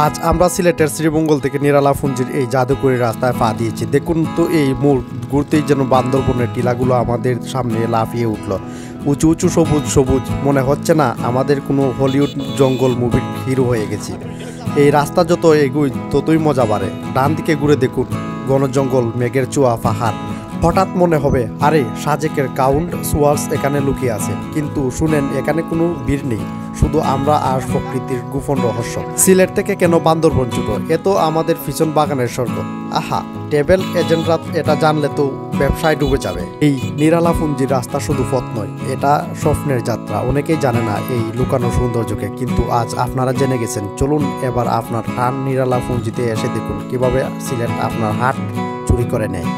আজ আমরা সিলেটের শ্রীমঙ্গল থেকে নিরালাফুঞ্জির এই জাদুকরী রাস্তায় পা দিয়েছি। দেখুন তো এই মোড় ঘুরতেই যেন বান্দরবনের টিলাগুলো আমাদের সামনে লাফিয়ে উঠল। উঁচু উঁচু সবুজ সবুজ, মনে হচ্ছে না আমাদের কোনো হলিউড জঙ্গল মুভির হিরো হয়ে গেছি। এই রাস্তা যত এগোই ততই মজা বাড়ে। ডান দিকে ঘুরে দেখুন ঘন জঙ্গল, মেঘের চূড়া, পাহাড়। হঠাৎ মনে হবে আরে সাজেকের কাউন্ট সোয়ার্স এখানে লুকিয়ে আছে। কিন্তু শুনেন, এখানে কোনো ভিড় নেই, শুধু আমরা আর প্রকৃতির গোপন রহস্য। সিলেট থেকে কেন বান্দরবন ছোট, এ তো আমাদের পিছন বাগানের স্বর্গ। আহা, ট্রাভেল এজেন্টরা এটা জানলে তো ব্যবসায় ডুবে যাবে। এই নিরালাফুঞ্জির রাস্তা শুধু পথ নয়, এটা স্বপ্নের যাত্রা। অনেকেই জানে না এই লুকানো সৌন্দর্যকে, কিন্তু আজ আপনারা জেনে গেছেন। চলুন এবার আপনার টান নিরালাফুঞ্জিতে এসে দেখুন কিভাবে সিলেট আপনার হাট চুরি করে নেয়।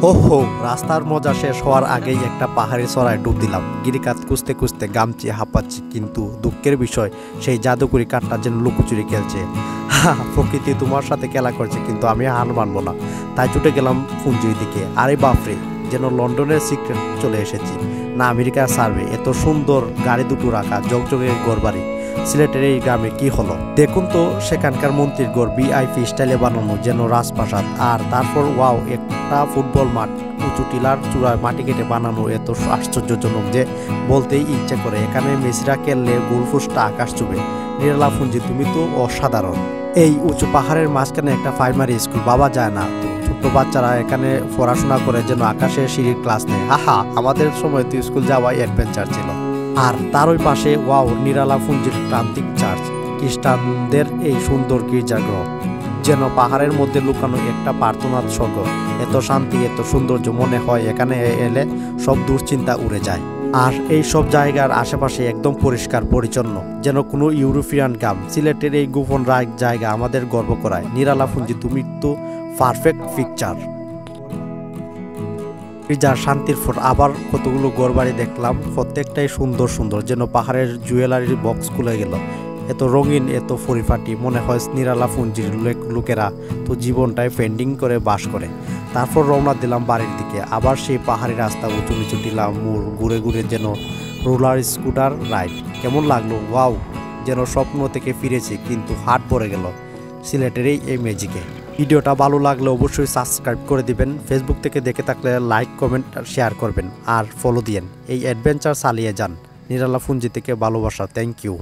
ওহো, রাস্তার মজা শেষ হওয়ার আগেই একটা পাহাড়ি চড়ায় ডুব দিলাম। গিরিকাত খুঁজতে খুঁজতে গামছি, হাঁপাচ্ছি, কিন্তু দুঃখের বিষয় সেই জাদুকরি কাঠটা যেন লুকোচুরি খেলছে। প্রকৃতি তোমার সাথে খেলা করছে, কিন্তু আমি হার মানবো না। তাই ছুটে গেলাম ফুঞ্জির দিকে। আরে বাপরে, যেন লন্ডনের সিক্রেট চলে এসেছি, না আমেরিকার সার্ভে। এত সুন্দর গাড়ি দুটো রাখা, জগজগে ঘরবাড়ি। সিলেটের এই গ্রামে কি হলো দেখুন তো। সেখানকার মন্ত্রীর ঘর ভিআইপি স্টাইলে বানানো, যেন রাজপ্রাসাদ। আর তারপর ওয়াও, একটা ফুটবল মাঠ উঁচু টিলার চূড়ায় মাটি কেটে বানানো, এত আশ্চর্যজনক যে বলতেই ইচ্ছে করে এখানে মেসিরা খেললে গোলফুসটা আকাশ চুবে। নিরালাফুঞ্জি তুমি তো অসাধারণ। এই উঁচু পাহাড়ের মাঝখানে একটা প্রাইমারি স্কুল, বাবা যায় না তো ছোট্ট বাচ্চারা এখানে পড়াশোনা করে, যেন আকাশের সিঁড়ির ক্লাস নেয়। হাহা, আমাদের সময় তো স্কুল যাওয়াই অ্যাডভেঞ্চার ছিল। আর তার ওই পাশে ওয়াও, নিরালাফুঞ্জির প্রান্তিক চার্চ, খ্রিস্টানদের এই সুন্দর গির্জাঘর, যেন পাহাড়ের মধ্যে লুকানো একটা প্রার্থনার স্বর্গ। এত শান্তি, এত সৌন্দর্য, মনে হয় এখানে এলে সব দুশ্চিন্তা উড়ে যায়। আর এই সব জায়গার আশেপাশে একদম পরিষ্কার পরিচ্ছন্ন, যেন কোনো ইউরোপিয়ান গ্রাম। সিলেটের এই গোপন জায়গা আমাদের গর্ব করায়। নিরালাফুঞ্জি তুমি তো পারফেক্ট পিকচার। যার শান্তির ফোট। আবার কতগুলো ঘরবাড়ি দেখলাম, প্রত্যেকটাই সুন্দর সুন্দর, যেন পাহাড়ের জুয়েলারির বক্স খুলে গেল। এত রঙিন, এত পরিপাটি, মনে হয় নিরালাফুঞ্জির লোকেরা তো জীবনটাই পেন্টিং করে বাস করে। তারপর রওনা দিলাম বাড়ির দিকে। আবার সেই পাহাড়ি রাস্তা, উঁচু নিচু টিলা, মোড় ঘুরে ঘুরে, যেন রোলার স্কুটার রাইড। কেমন লাগলো? ওয়াও, যেন স্বপ্ন থেকে ফিরেছি, কিন্তু হাট ভরে গেল সিলেটের এই ম্যাজিকে। ভিডিওটা ভালো লাগলে অবশ্যই সাবস্ক্রাইব করে দিবেন। ফেসবুক থেকে দেখে থাকলে লাইক, কমেন্ট আর শেয়ার করবেন, আর ফলো দিয়েন। এই অ্যাডভেঞ্চার চালিয়ে যান। নিরালাফুঞ্জি থেকে ভালোবাসা। Thank you.